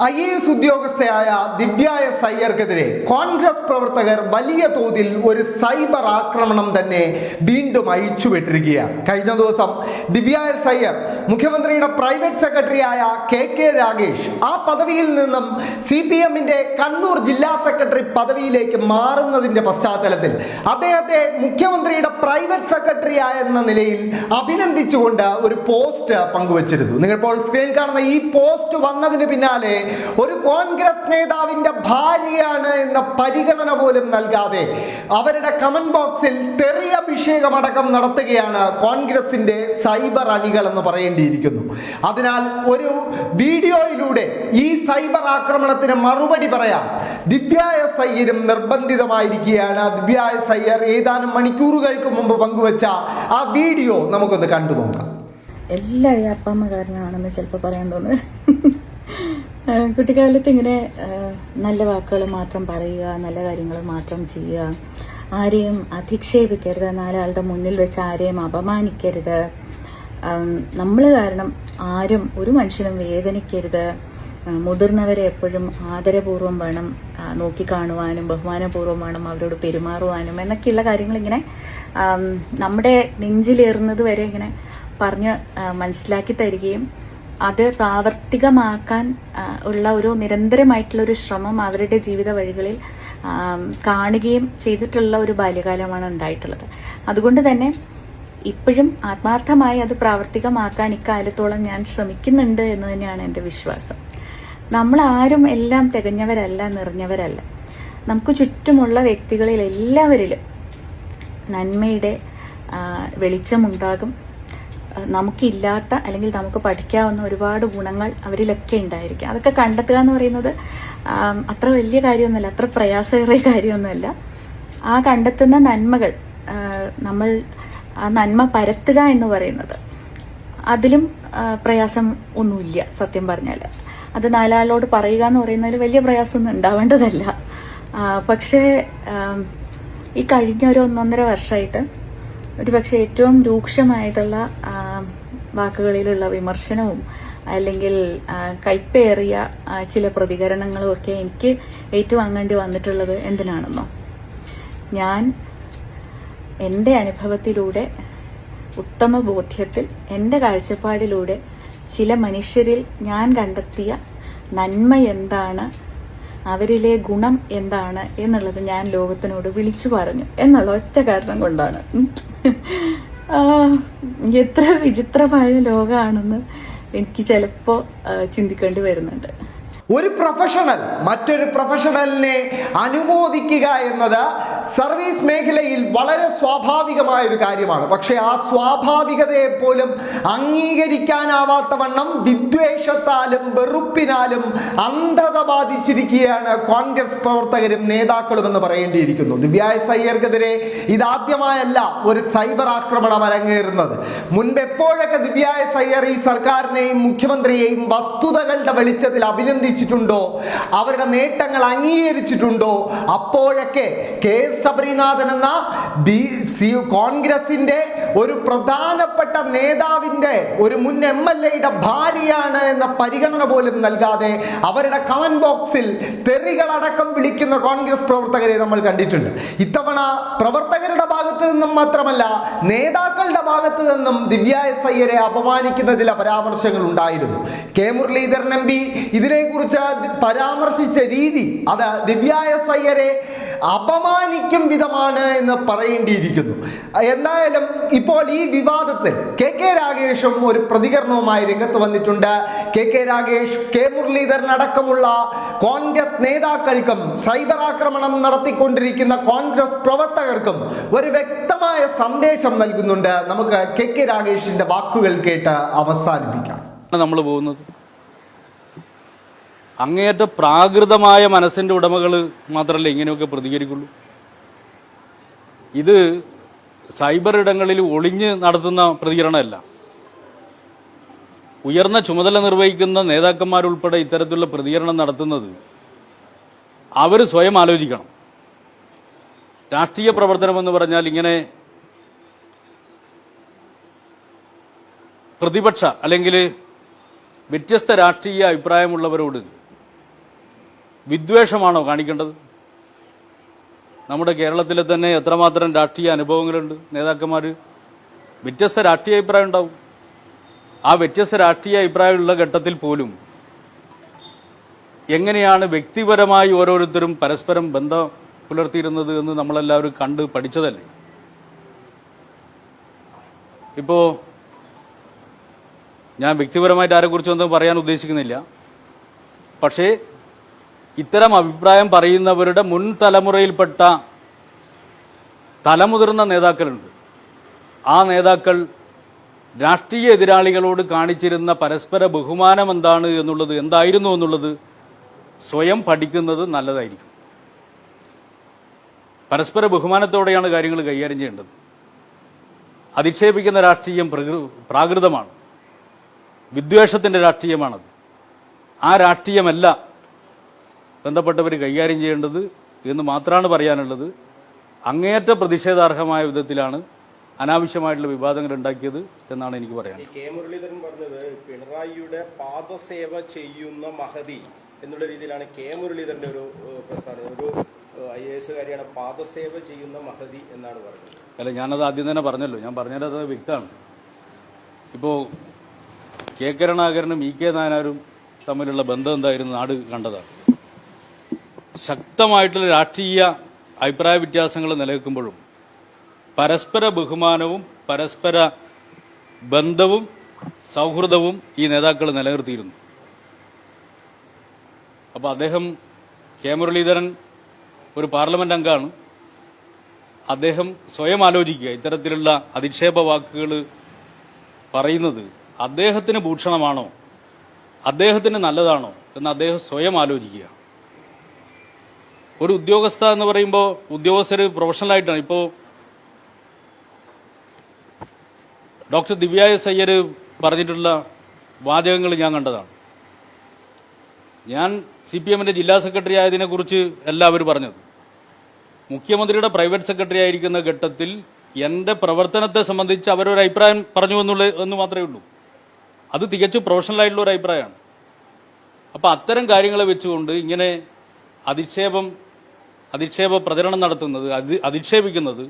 IAS ഉദ്യോഗസ്ഥയായ ദിവ്യ S അയ്യർക്കെതിരെ Congress പ്രവർത്തകർ വലിയ തോതിൽ ഒരു സൈബർ ആക്രമണം തന്നെ വീണ്ടും അഴിച്ചുവിട്ടിരിക്കുകയാണ്. കഴിഞ്ഞ ദിവസം ദിവ്യ എസ് അയ്യർ മുഖ്യമന്ത്രിയുടെ പ്രൈവറ്റ് സെക്രട്ടറിയായ KK രാഗേഷ് ആ പദവിയിൽ നിന്നും CPMന്റെ കണ്ണൂർ ജില്ലാ സെക്രട്ടറി പദവിയിലേക്ക് മാറുന്നതിന്റെ പശ്ചാത്തലത്തിൽ അദ്ദേഹത്തെ മുഖ്യമന്ത്രിയുടെ പ്രൈവറ്റ് സെക്രട്ടറി എന്ന നിലയിൽ അഭിനന്ദിച്ചുകൊണ്ട് ഒരു പോസ്റ്റ് പങ്കുവച്ചിരുന്നു. നിങ്ങളിപ്പോൾ സ്ക്രീനിൽ കാണുന്ന ഈ പോസ്റ്റ് വന്നതിന് പിന്നാലെ ഒരു കോൺഗ്രസ് നേതാവിന്റെ ഭാര്യയാണ് എന്ന പരിഗണന പോലും നൽകാതെ അവരുടെ കമന്റ് ബോക്സിൽ തെറി അഭിഷേകമടക്കം നടത്തുകയാണ് കോൺഗ്രസിന്റെ സൈബർ അണികൾ എന്ന് പറയേണ്ടിയിരിക്കുന്നു. അതിനാൽ ഒരു വീഡിയോയിലൂടെ ഈ സൈബർ ആക്രമണത്തിന് മറുപടി പറയാൻ ദിവ്യ എസ് അയ്യരും നിർബന്ധിതമായിരിക്കുകയാണ്. ദിവ്യ എസ് അയ്യർ ഏതാനും മണിക്കൂറുകൾക്ക് മുമ്പ് പങ്കുവച്ച ആ വീഡിയോ നമുക്കൊന്ന് കണ്ടു നോക്കാം. എല്ലാം ഈ അപ്പമ്മ കാരണമാണെന്ന് ചിലപ്പോൾ പറയാൻ തോന്നുന്നു. കുട്ടിക്കാലത്ത് ഇങ്ങനെ നല്ല വാക്കുകൾ മാത്രം പറയുക, നല്ല കാര്യങ്ങൾ മാത്രം ചെയ്യുക, ആരെയും അധിക്ഷേപിക്കരുത്, നാലാളുടെ മുന്നിൽ വെച്ച് ആരെയും അപമാനിക്കരുത്, നമ്മൾ കാരണം ആരും ഒരു മനുഷ്യനും വേദനിക്കരുത്, മുതിർന്നവരെ എപ്പോഴും ആദരപൂർവ്വം വേണം നോക്കിക്കാണുവാനും ബഹുമാനപൂർവ്വം വേണം അവരോട് പെരുമാറുവാനും എന്നൊക്കെയുള്ള കാര്യങ്ങൾ ഇങ്ങനെ നമ്മുടെ നെഞ്ചിലേറുന്നത് വരെ ഇങ്ങനെ പറഞ്ഞ് മനസ്സിലാക്കി തരികയും അത് പ്രാവർത്തികമാക്കാൻ ഉള്ള ഒരു നിരന്തരമായിട്ടുള്ള ഒരു ശ്രമം അവരുടെ ജീവിത വഴികളിൽ കാണുകയും ചെയ്തിട്ടുള്ള ഒരു ബാല്യകാലമാണ് ഉണ്ടായിട്ടുള്ളത്. അതുകൊണ്ട് തന്നെ ഇപ്പോഴും ആത്മാർത്ഥമായി അത് പ്രാവർത്തികമാക്കാൻ ഇക്കാലത്തോളം ഞാൻ ശ്രമിക്കുന്നുണ്ട് എന്ന് തന്നെയാണ് എൻ്റെ വിശ്വാസം. നമ്മൾ ആരും എല്ലാം തികഞ്ഞവരല്ല, നിറഞ്ഞവരല്ല. നമുക്ക് ചുറ്റുമുള്ള വ്യക്തികളിൽ എല്ലാവരിലും നന്മയുടെ വെളിച്ചമുണ്ടാകും. നമുക്കില്ലാത്ത അല്ലെങ്കിൽ നമുക്ക് പഠിക്കാവുന്ന ഒരുപാട് ഗുണങ്ങൾ അവരിലൊക്കെ ഉണ്ടായിരിക്കും. അതൊക്കെ കണ്ടെത്തുക എന്ന് പറയുന്നത് അത്ര വലിയ കാര്യമൊന്നുമല്ല, അത്ര പ്രയാസകരമായ കാര്യമൊന്നുമല്ല. ആ കണ്ടെത്തുന്ന നന്മകൾ നമ്മൾ ആ നന്മ പരത്തുക എന്ന് പറയുന്നത് അതിലും പ്രയാസം ഒന്നുമില്ല. സത്യം പറഞ്ഞാൽ അത് നാലാളോട് പറയുക എന്ന് പറയുന്നതിൽ വലിയ പ്രയാസമൊന്നും ഉണ്ടാവേണ്ടതല്ല. പക്ഷേ ഈ കഴിഞ്ഞ ഒരു 1.5 വർഷമായിട്ട് ഒരുപക്ഷെ ഏറ്റവും രൂക്ഷമായിട്ടുള്ള വാക്കുകളിലുള്ള വിമർശനവും അല്ലെങ്കിൽ കൈപ്പേറിയ ചില പ്രതികരണങ്ങളും ഒക്കെ എനിക്ക് ഏറ്റുവാങ്ങേണ്ടി വന്നിട്ടുള്ളത് എന്തിനാണെന്നോ, ഞാൻ എൻ്റെ അനുഭവത്തിലൂടെ, ഉത്തമ ബോധ്യത്തിൽ, എൻ്റെ കാഴ്ചപ്പാടിലൂടെ ചില മനുഷ്യരിൽ ഞാൻ കണ്ടെത്തിയ നന്മ എന്താണ്, അവരിലെ ഗുണം എന്താണ് എന്നുള്ളത് ഞാൻ ലോകത്തിനോട് വിളിച്ചു പറഞ്ഞു എന്നുള്ള ഒറ്റ കാരണം കൊണ്ടാണ്. എത്ര വിചിത്രമായ ലോകമാണെന്ന് എനിക്ക് ചിലപ്പോൾ ചിന്തിക്കേണ്ടി വരുന്നുണ്ട്. ഒരു പ്രൊഫഷണൽ മറ്റൊരു പ്രൊഫഷണലിനെ അനുമോദിക്കുക എന്നത് സർവീസ് മേഖലയിൽ വളരെ സ്വാഭാവികമായ ഒരു കാര്യമാണ്. പക്ഷേ ആ സ്വാഭാവികതയെ പോലും അംഗീകരിക്കാനാവാത്ത വണ്ണം വിദ്വേഷത്താലും വെറുപ്പിനാലും അന്ധത ബാധിച്ചിരിക്കുകയാണ് കോൺഗ്രസ് പ്രവർത്തകരും നേതാക്കളും എന്ന് പറയേണ്ടിയിരിക്കുന്നു. ദിവ്യ എസ് അയ്യർക്കെതിരെ ഇതാദ്യമായല്ല ഒരു സൈബർ ആക്രമണം അരങ്ങേറുന്നത്. മുൻപ് എപ്പോഴൊക്കെ ദിവ്യ എസ് അയ്യർ ഈ സർക്കാരിനെയും മുഖ്യമന്ത്രിയെയും വസ്തുതകളുടെ വെളിച്ചത്തിൽ അഭിനന്ദിച്ചു ണ്ടോ, അവരുടെ നേട്ടങ്ങൾ അംഗീകരിച്ചിട്ടുണ്ടോ, അപ്പോഴൊക്കെ KS ശബരിനാഥൻ എന്ന കോൺഗ്രസിന്റെ ഒരു പ്രധാനപ്പെട്ട നേതാവിന്റെ ഒരു മുൻ MLAയുടെ ഭാര്യയാണ് എന്ന പരിഗണന പോലും നൽകാതെ അവരുടെ കമന്റ് ബോക്സിൽ തെറികളടക്കം വിളിക്കുന്ന കോൺഗ്രസ് പ്രവർത്തകരെ നമ്മൾ കണ്ടിട്ടുണ്ട്. ഇത്തവണ പ്രവർത്തകരുടെ ഭാഗത്ത് നിന്നും മാത്രമല്ല നേതാക്കളുടെ ഭാഗത്ത് നിന്നും ദിവ്യ എസ് അയ്യരെ അപമാനിക്കുന്ന ചില പരാമർശങ്ങൾ ഉണ്ടായിരുന്നു. K മുരളീധരൻ MP ഇതിനെക്കുറിച്ച് പരാമർശിച്ച രീതി അത് ദിവ്യ എസ് അയ്യരെ അപമാനിക്കും വിധമാണ് എന്ന് പറയേണ്ടിയിരിക്കുന്നു. എന്തായാലും ഇപ്പോൾ ഈ വിവാദത്തിൽ KK രാഗേഷും ഒരു പ്രതികരണവുമായി രംഗത്ത് വന്നിട്ടുണ്ട്. KK രാഗേഷ്, K മുരളീധരൻ അടക്കമുള്ള കോൺഗ്രസ് നേതാക്കൾക്കും സൈബർ ആക്രമണം നടത്തിക്കൊണ്ടിരിക്കുന്ന കോൺഗ്രസ് പ്രവർത്തകർക്കും ഒരു വ്യക്തമായ സന്ദേശം നൽകുന്നുണ്ട്. നമുക്ക് KK രാഗേഷിന്റെ വാക്കുകൾ കേട്ട് അവസാനിപ്പിക്കാം. നമ്മൾ പോകുന്നത് അങ്ങേയറ്റ പ്രാകൃതമായ മനസ്സിൻ്റെ ഉടമകൾ മാത്രമല്ല ഇങ്ങനെയൊക്കെ പ്രതികരിക്കുള്ളൂ. ഇത് സൈബർ ഇടങ്ങളിൽ ഒളിഞ്ഞ് നടത്തുന്ന പ്രതികരണമല്ല. ഉയർന്ന ചുമതല നിർവഹിക്കുന്ന നേതാക്കന്മാരുൾപ്പെടെ ഇത്തരത്തിലുള്ള പ്രതികരണം നടത്തുന്നത് അവർ സ്വയം ആലോചിക്കണം. രാഷ്ട്രീയ പ്രവർത്തനമെന്ന് പറഞ്ഞാൽ ഇങ്ങനെ പ്രതിപക്ഷ അല്ലെങ്കിൽ വ്യത്യസ്ത രാഷ്ട്രീയ അഭിപ്രായമുള്ളവരോട് വിദ്വേഷമാണോ കാണിക്കേണ്ടത്? നമ്മുടെ കേരളത്തിലെ തന്നെ എത്രമാത്രം രാഷ്ട്രീയ അനുഭവങ്ങളുണ്ട്. നേതാക്കന്മാർ വ്യത്യസ്ത രാഷ്ട്രീയ അഭിപ്രായം ഉണ്ടാവും. ആ വ്യത്യസ്ത രാഷ്ട്രീയ അഭിപ്രായമുള്ള ഘട്ടത്തിൽ പോലും എങ്ങനെയാണ് വ്യക്തിപരമായി ഓരോരുത്തരും പരസ്പരം ബന്ധം പുലർത്തിയിരുന്നത് എന്ന് നമ്മളെല്ലാവരും കണ്ട് പഠിച്ചതല്ലേ. ഇപ്പോ ഞാൻ വ്യക്തിപരമായിട്ട് ആരെക്കുറിച്ചൊന്നും പറയാൻ ഉദ്ദേശിക്കുന്നില്ല. പക്ഷേ ഇത്തരം അഭിപ്രായം പറയുന്നവരുടെ മുൻ തലമുറയിൽപ്പെട്ട തലമുതിർന്ന നേതാക്കളുണ്ട്. ആ നേതാക്കൾ രാഷ്ട്രീയ എതിരാളികളോട് കാണിച്ചിരുന്ന പരസ്പര ബഹുമാനം എന്താണ് എന്നുള്ളത്, എന്തായിരുന്നു എന്നുള്ളത് സ്വയം പഠിക്കുന്നത് നല്ലതായിരിക്കും. പരസ്പര ബഹുമാനത്തോടെയാണ് കാര്യങ്ങൾ കൈകാര്യം ചെയ്യേണ്ടത്. അധിക്ഷേപിക്കുന്ന രാഷ്ട്രീയം പ്രാകൃതമാണ്, വിദ്വേഷത്തിന്റെ രാഷ്ട്രീയമാണത്. ആ രാഷ്ട്രീയമല്ല ബന്ധപ്പെട്ടവർ കൈകാര്യം ചെയ്യേണ്ടത് എന്ന് മാത്രമാണ് പറയാനുള്ളത്. അങ്ങേയറ്റ പ്രതിഷേധാർഹമായ വിധത്തിലാണ് അനാവശ്യമായിട്ടുള്ള വിവാദങ്ങൾ ഉണ്ടാക്കിയത് എന്നാണ് എനിക്ക് പറയാനുള്ളത്. കെ മുരളീധരൻ പറഞ്ഞത് പിണറായിയുടെ പാദസേവ ചെയ്യുന്ന മഹതി എന്നുള്ള രീതിയിലാണ് കെ മുരളീധരന്റെ ഒരു പ്രസ്താവന. ഒരു IAS കാരിയാണ് പാദസേവ ചെയ്യുന്ന മഹതി എന്നാണ് പറഞ്ഞത്. അല്ല, ഞാനത് ആദ്യം തന്നെ പറഞ്ഞല്ലോ. ഞാൻ പറഞ്ഞത് അത് വ്യക്തമാണ്. ഇപ്പോൾ കെ കരുണാകരനും ഇ കെ നായനാരും തമ്മിലുള്ള ബന്ധം എന്തായിരുന്നു നാട് കണ്ടതാണ്. ശക്തമായിട്ടുള്ള രാഷ്ട്രീയ അഭിപ്രായ വ്യത്യാസങ്ങൾ നിലനിൽക്കുമ്പോഴും പരസ്പര ബഹുമാനവും പരസ്പര ബന്ധവും സൗഹൃദവും ഈ നേതാക്കൾ നിലനിർത്തിയിരുന്നു. അപ്പോൾ അദ്ദേഹം കെ മുരളീധരൻ ഒരു പാർലമെന്റ് അംഗമാണ്. അദ്ദേഹം സ്വയം ആലോചിക്കുക, ഇത്തരത്തിലുള്ള അധിക്ഷേപ വാക്കുകൾ പറയുന്നത് അദ്ദേഹത്തിന് ഭൂഷണമാണോ, അദ്ദേഹത്തിന് നല്ലതാണോ എന്ന് അദ്ദേഹം സ്വയം ആലോചിക്കുക. ഒരു ഉദ്യോഗസ്ഥ എന്ന് പറയുമ്പോൾ ഉദ്യോഗസ്ഥർ പ്രൊഫഷണലായിട്ടാണ്. ഇപ്പോൾ ഡോക്ടർ ദിവ്യ എസ് അയ്യർ പറഞ്ഞിട്ടുള്ള വാചകങ്ങൾ ഞാൻ കണ്ടതാണ്. ഞാൻ CPM-ന്റെ ജില്ലാ സെക്രട്ടറി ആയതിനെക്കുറിച്ച് എല്ലാവരും പറഞ്ഞത്, മുഖ്യമന്ത്രിയുടെ പ്രൈവറ്റ് സെക്രട്ടറി ആയിരിക്കുന്ന ഘട്ടത്തിൽ എന്റെ പ്രവർത്തനത്തെ സംബന്ധിച്ച് അവരൊരു അഭിപ്രായം പറഞ്ഞു എന്ന് മാത്രമേ ഉള്ളൂ. അത് തികച്ചും പ്രൊഫഷണലായിട്ടുള്ള ഒരു അഭിപ്രായമാണ്. അപ്പൊ അത്തരം കാര്യങ്ങളെ വെച്ചുകൊണ്ട് ഇങ്ങനെ അധിക്ഷേപ പ്രചരണം നടത്തുന്നത്, അധിക്ഷേപിക്കുന്നത്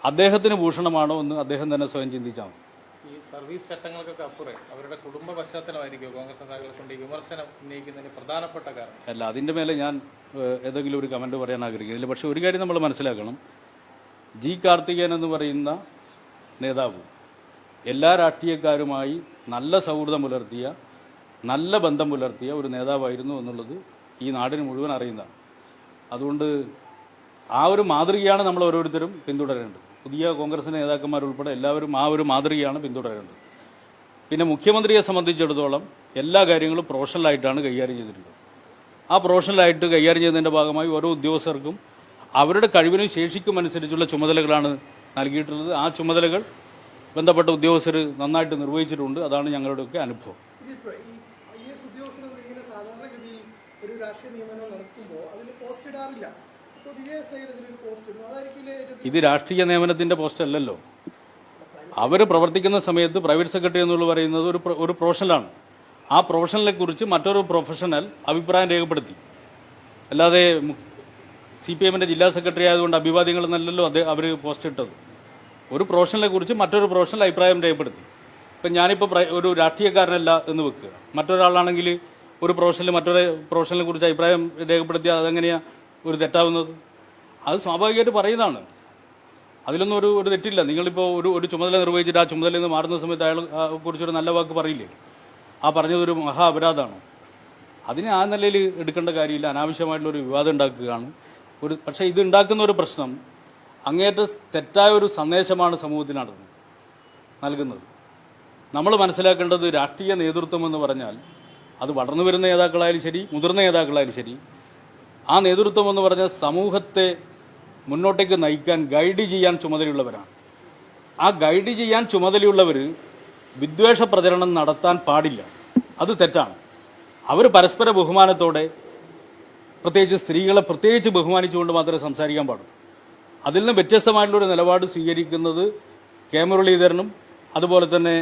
അദ്ദേഹത്തിന് ഭൂഷണമാണോ എന്ന് അദ്ദേഹം തന്നെ സ്വയം ചിന്തിച്ചാൽ മതി. ഈ സർവീസ് ചട്ടങ്ങൾക്കൊക്കെ അപ്പുറം അവരുടെ കുടുംബ പശ്ചാത്തലമായിരിക്കും കോൺഗ്രസ് നേതാക്കളെ കൊണ്ട് ഈ വിമർശനം ഉന്നയിക്കുന്നതിന് പ്രധാനപ്പെട്ട കാരണം. അല്ല, അതിന്റെ മേലെ ഞാൻ ഏതെങ്കിലും ഒരു കമന്റ് പറയാൻ ആഗ്രഹിക്കുന്നില്ല. പക്ഷെ ഒരു കാര്യം നമ്മൾ മനസ്സിലാക്കണം, ജി കാർത്തികേയൻ എന്ന് പറയുന്ന നേതാവ് എല്ലാ രാഷ്ട്രീയക്കാരുമായി നല്ല സൗഹൃദം പുലർത്തിയ, നല്ല ബന്ധം പുലർത്തിയ ഒരു നേതാവായിരുന്നു എന്നുള്ളത് ഈ നാടിന് മുഴുവൻ അറിയുന്നതാണ്. അതുകൊണ്ട് ആ ഒരു മാതൃകയാണ് നമ്മൾ ഓരോരുത്തരും പിന്തുടരേണ്ടത്. പുതിയ കോൺഗ്രസ് നേതാക്കന്മാരുൾപ്പെടെ എല്ലാവരും ആ ഒരു മാതൃകയാണ് പിന്തുടരേണ്ടത്. പിന്നെ മുഖ്യമന്ത്രിയെ സംബന്ധിച്ചിടത്തോളം എല്ലാ കാര്യങ്ങളും പ്രൊഫഷണലായിട്ടാണ് കൈകാര്യം ചെയ്തിട്ടുള്ളത്. ആ പ്രൊഫഷണലായിട്ട് കൈകാര്യം ചെയ്യുന്നതിന്റെ ഭാഗമായി ഓരോ ഉദ്യോഗസ്ഥർക്കും അവരുടെ കഴിവിനും ശേഷിക്കും അനുസരിച്ചുള്ള ചുമതലകളാണ് നൽകിയിട്ടുള്ളത്. ആ ചുമതലകൾ ബന്ധപ്പെട്ട ഉദ്യോഗസ്ഥർ നന്നായിട്ട് നിർവഹിച്ചിട്ടുണ്ട്. അതാണ് ഞങ്ങളുടെയൊക്കെ അനുഭവം. സാധാരണഗതിയിൽ ഒരു രാഷ്ട്രീയ നിയമനം നടക്കുമ്പോൾ അതിൽ പോസ്റ്റ് ഇടാറില്ല. ഇത് രാഷ്ട്രീയ നിയമനത്തിന്റെ പോസ്റ്റ് അല്ലല്ലോ. അവർ പ്രവർത്തിക്കുന്ന സമയത്ത് പ്രൈവറ്റ് സെക്രട്ടറി എന്നുള്ള പറയുന്നത് ഒരു പ്രൊഫഷണലാണ്. ആ പ്രൊഫഷണലെ കുറിച്ച് മറ്റൊരു പ്രൊഫഷണൽ അഭിപ്രായം രേഖപ്പെടുത്തി. അല്ലാതെ CPM-ന്റെ ജില്ലാ സെക്രട്ടറി ആയതുകൊണ്ട് അഭിവാദ്യങ്ങൾ എന്നല്ലല്ലോ അവർ പോസ്റ്റ് ഇട്ടത്. ഒരു പ്രൊഫഷണലെ കുറിച്ച് മറ്റൊരു പ്രൊഫഷണൽ അഭിപ്രായം രേഖപ്പെടുത്തി. ഇപ്പം ഞാനിപ്പോൾ ഒരു രാഷ്ട്രീയക്കാരനല്ല എന്ന് വെക്കുക, മറ്റൊരാളാണെങ്കിൽ ഒരു പ്രൊഫഷണൽ മറ്റൊരു പ്രൊഫഷണലിനെ കുറിച്ച് അഭിപ്രായം രേഖപ്പെടുത്തിയാൽ അതെങ്ങനെയാ ഒരു തെറ്റാവുന്നത്? അത് സ്വാഭാവികമായിട്ട് പറയുന്നതാണ്. അതിലൊന്നും ഒരു തെറ്റില്ല. നിങ്ങളിപ്പോൾ ഒരു ചുമതല നിർവഹിച്ചിട്ട് ആ ചുമതലയിൽ നിന്ന് മാറുന്ന സമയത്ത് അയാൾ കുറിച്ചൊരു നല്ല വാക്ക് പറയില്ലേ? ആ പറഞ്ഞതൊരു മഹാ അപരാധമാണോ? അതിനെ ആ നിലയിൽ എടുക്കേണ്ട കാര്യമില്ല. അനാവശ്യമായിട്ടുള്ളൊരു വിവാദം ഉണ്ടാക്കുകയാണ്. പക്ഷേ ഇത് ഉണ്ടാക്കുന്ന ഒരു പ്രശ്നം അങ്ങേറ്റ തെറ്റായ ഒരു സന്ദേശമാണ് സമൂഹത്തിന് നൽകുന്നത്. നമ്മൾ മനസ്സിലാക്കേണ്ടത് രാഷ്ട്രീയ നേതൃത്വം എന്ന് പറഞ്ഞാൽ അത് വളർന്നു വരുന്ന നേതാക്കളായാലും ശരി, മുതിർന്ന നേതാക്കളായാലും ശരി, ആ നേതൃത്വം എന്ന് പറഞ്ഞാൽ സമൂഹത്തെ മുന്നോട്ടേക്ക് നയിക്കാൻ, ഗൈഡ് ചെയ്യാൻ ചുമതലയുള്ളവരാണ്. ആ ഗൈഡ് ചെയ്യാൻ ചുമതലയുള്ളവർ വിദ്വേഷ പ്രചരണം നടത്താൻ പാടില്ല. അത് തെറ്റാണ്. അവർ പരസ്പര ബഹുമാനത്തോടെ, പ്രത്യേകിച്ച് സ്ത്രീകളെ പ്രത്യേകിച്ച് ബഹുമാനിച്ചുകൊണ്ട് മാത്രമേ സംസാരിക്കാൻ പാടുള്ളൂ. അതിൽ നിന്ന് വ്യത്യസ്തമായിട്ടുള്ളൊരു നിലപാട് സ്വീകരിക്കുന്നത് കെ മുരളീധരനും അതുപോലെ തന്നെ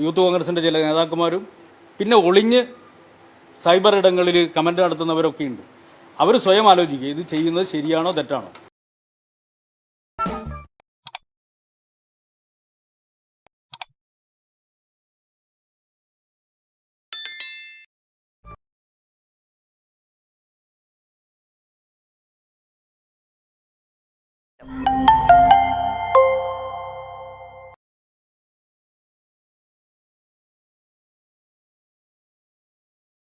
യൂത്ത് കോൺഗ്രസിന്റെ ചില നേതാക്കന്മാരും പിന്നെ ഒളിഞ്ഞ് സൈബർ ഇടങ്ങളിൽ കമന്റ് നടത്തുന്നവരൊക്കെ ഉണ്ട്. അവർ സ്വയം ആലോചിക്കുക ഇത് ചെയ്യുന്നത് ശരിയാണോ തെറ്റാണോ.